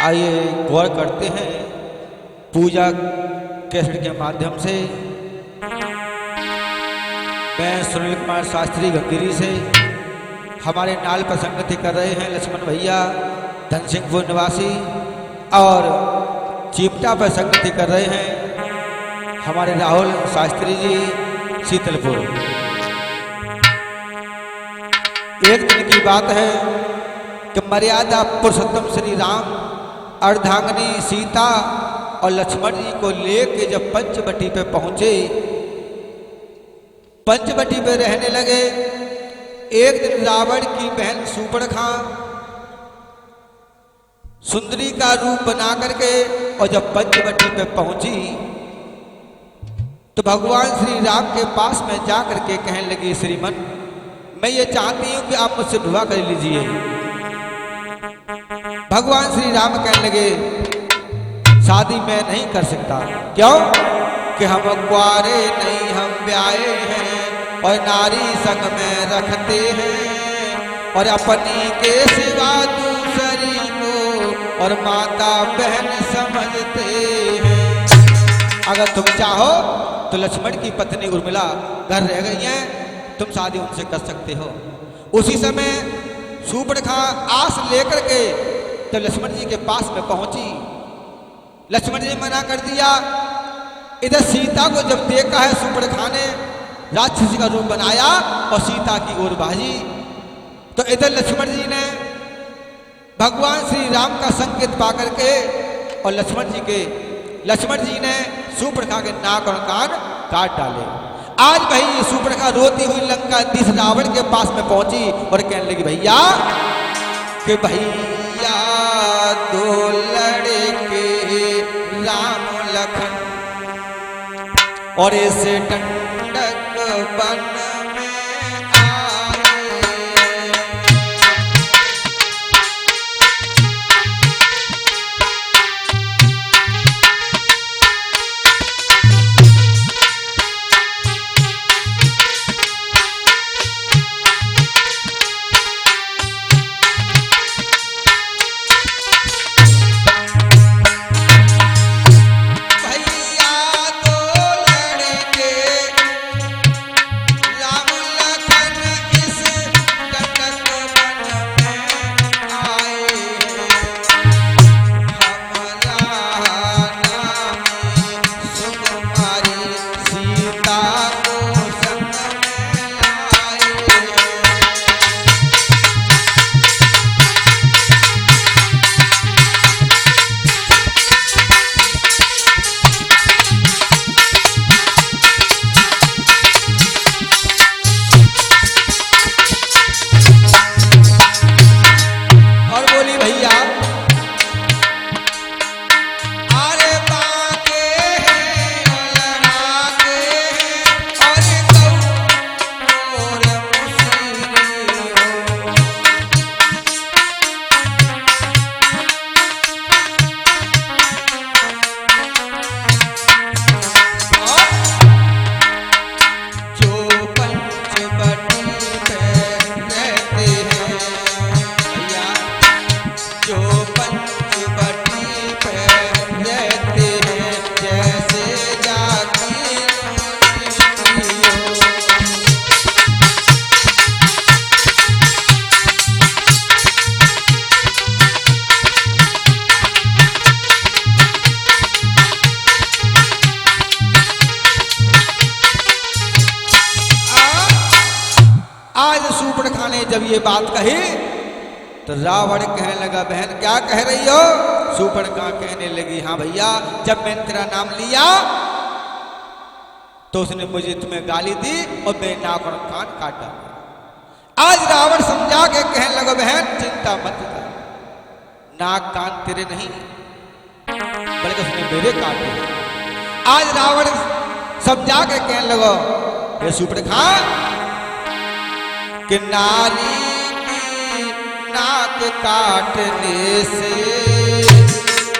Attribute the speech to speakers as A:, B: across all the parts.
A: आइए गौर करते हैं पूजा कैसेट के माध्यम से। मैं सुनील कुमार शास्त्री गंगगिरी से, हमारे नाल पर संगति कर रहे हैं लक्ष्मण भैया धनसिंहपुर निवासी, और चिपटा पर संगति कर रहे हैं हमारे राहुल शास्त्री जी शीतलपुर। एक दिन की बात है कि मर्यादा पुरुषोत्तम श्री राम अर्धांगिनी सीता और लक्ष्मण जी को लेके जब पंचवटी पे पहुंचे, पंचवटी पे रहने लगे। एक दिन रावण की बहन सूर्पणखा सुंदरी का रूप बना करके और जब पंचवटी पे पहुंची तो भगवान श्री राम के पास में जा करके कहने लगी, श्रीमन मैं ये चाहती हूं कि आप मुझसे विवाह कर लीजिए। भगवान श्री राम कहने लगे, शादी मैं नहीं कर सकता। क्यों? कि हम कुआरे नहीं, हम ब्याहे हैं और नारी संग में रखते हैं, और अपनी के सिवा दूसरी को और माता बहन समझते हैं। अगर तुम चाहो तो लक्ष्मण की पत्नी उर्मिला घर रह गई हैं, तुम शादी उनसे कर सकते हो। उसी समय सूर्पणखा आस लेकर के तो लक्ष्मण जी के पास में पहुंची। लक्ष्मण जी ने मना कर दिया। इधर सीता को जब देखा है सूर्पणखा ने राक्षसी का रूप बनाया और सीता की ओर भागी, तो इधर लक्ष्मण जी ने भगवान श्री राम का संकेत पा करके और लक्ष्मण जी ने सूर्पणखा के नाक और कान काट डाले। आज भाई सूर्पणखा रोती हुई लंका दिस रावण के पास में पहुंची और कहने लगी, भैया कि भैया दो लड़के राम लखन और इसे टंडक बन में आए। जब ये बात कही तो रावण कहने लगा, बहन क्या कह रही हो? सूर्पणखा कहने लगी, हाँ भैया जब मैंने तेरा नाम लिया तो उसने मुझे तुम्हें गाली दी और मेरे नाक और कान काट डाला। आज रावण समझा के कहने लगा, बहन चिंता मत कर, नाक कान तेरे नहीं बल्कि उसने मेरे काटे। आज रावण समझा के कहने लगा, ये सूर्पणखा कि नारी की नाक काटने से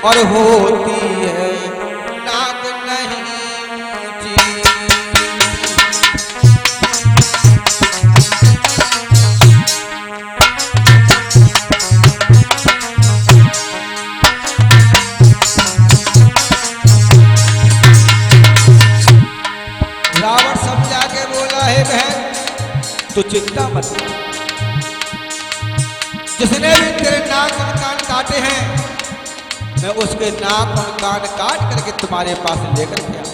A: और होती है नाक नहीं ऊंची। तो चिंता मत कर। जिसने भी तेरे नाक और कान काटे हैं, मैं उसके नाक और कान काट करके तुम्हारे पास लेकर के आऊंगा।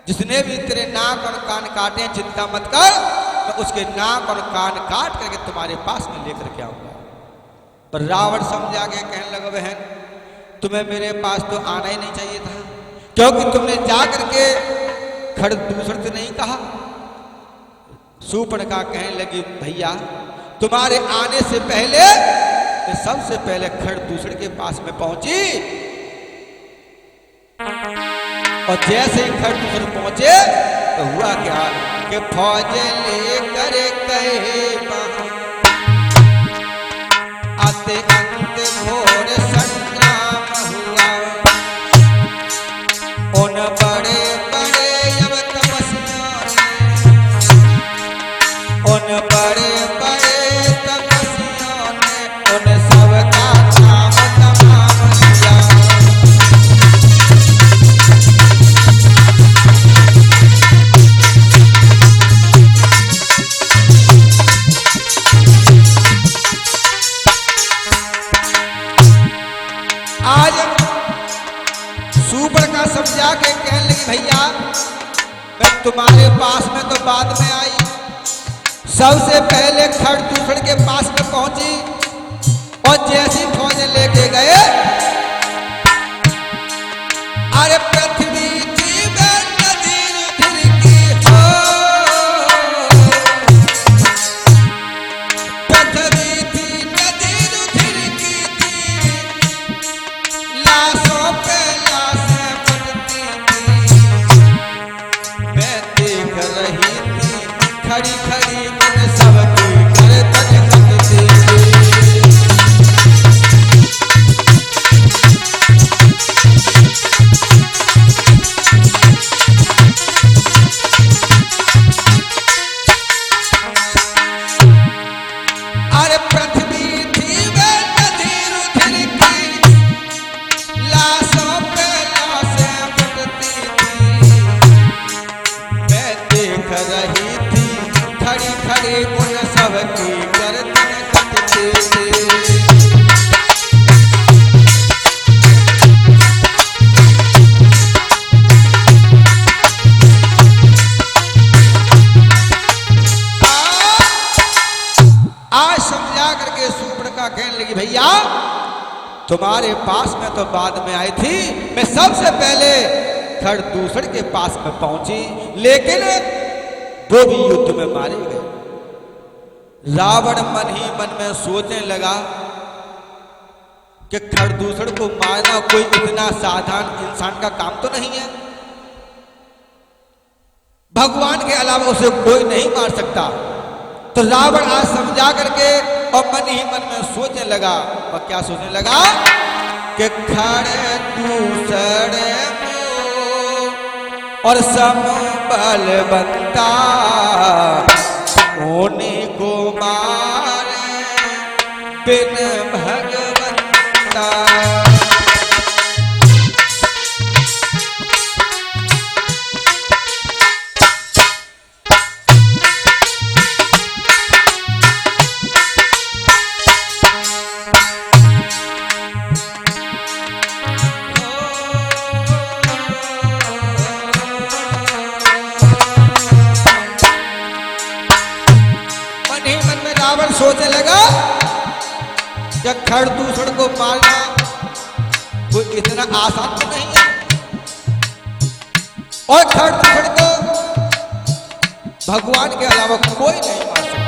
A: जिसने भी तेरे नाक और कान काटे, चिंता मत कर, मैं उसके नाक और कान काट करके तुम्हारे पास में लेकर के आऊंगा। पर रावण समझा के कहने लगा, बहन तुम्हें मेरे पास तो आना ही नहीं चाहिए था, क्योंकि तुमने जा करके खरदूषण से नहीं कहा। शूर्पणखा कहने लगी, भैया तुम्हारे आने से पहले मैं सबसे पहले खरदूषण के पास में पहुंची, और जैसे ही खरदूषण पहुंचे तो हुआ क्या कि फौज लेकर गए आते अंत घोर संग्राम हुआ। उन बड़े बड़े अब तपस्वियों ने, उन बड़े बड़े तपस्वियों ने उन सबका काम तमाम किया। शूर्पणखा समझा के कहने लगी, भैया मैं तुम्हारे पास में तो बाद में आई, सबसे पहले खरदूषण के पास में पहुंची, और जैसी फौज लेके गए, अरे पृथ्वी थी में नदी रुधिर की हो, पृथ्वी थी नदी रुधिर की थी, लाशों पे रही थी खड़ी खड़ी उन सबकी गर्दन कटती थी। अरे पृथ्वी थी वे नदी रुधिर की, लाशों पे लाशें बटती थी, मैं देख रही थी खड़ी खड़ी उन सबकी गर्दन कटती थी। आज समझा करके शूर्पणखा कहने लगी, भैया तुम्हारे पास में तो बाद में आई थी, मैं सबसे पहले खरदूषण के पास में पहुंची, लेकिन वो भी युद्ध में मारे गए। रावण मन ही मन में सोचने लगा कि खरदूषण को मारना कोई इतना साधारण इंसान का काम तो नहीं है, भगवान के अलावा उसे कोई नहीं मार सकता। तो रावण आज समझा करके और मन ही मन में सोचने लगा, और क्या सोचने लगा कि खरदूषण और समबल बनता उन्हीं को मारे बिन भगवंता। सोचने लगा कि खरदूषण को मारना कोई इतना आसान तो नहीं है, और खरदूषण को भगवान के अलावा कोई नहीं मार सकता।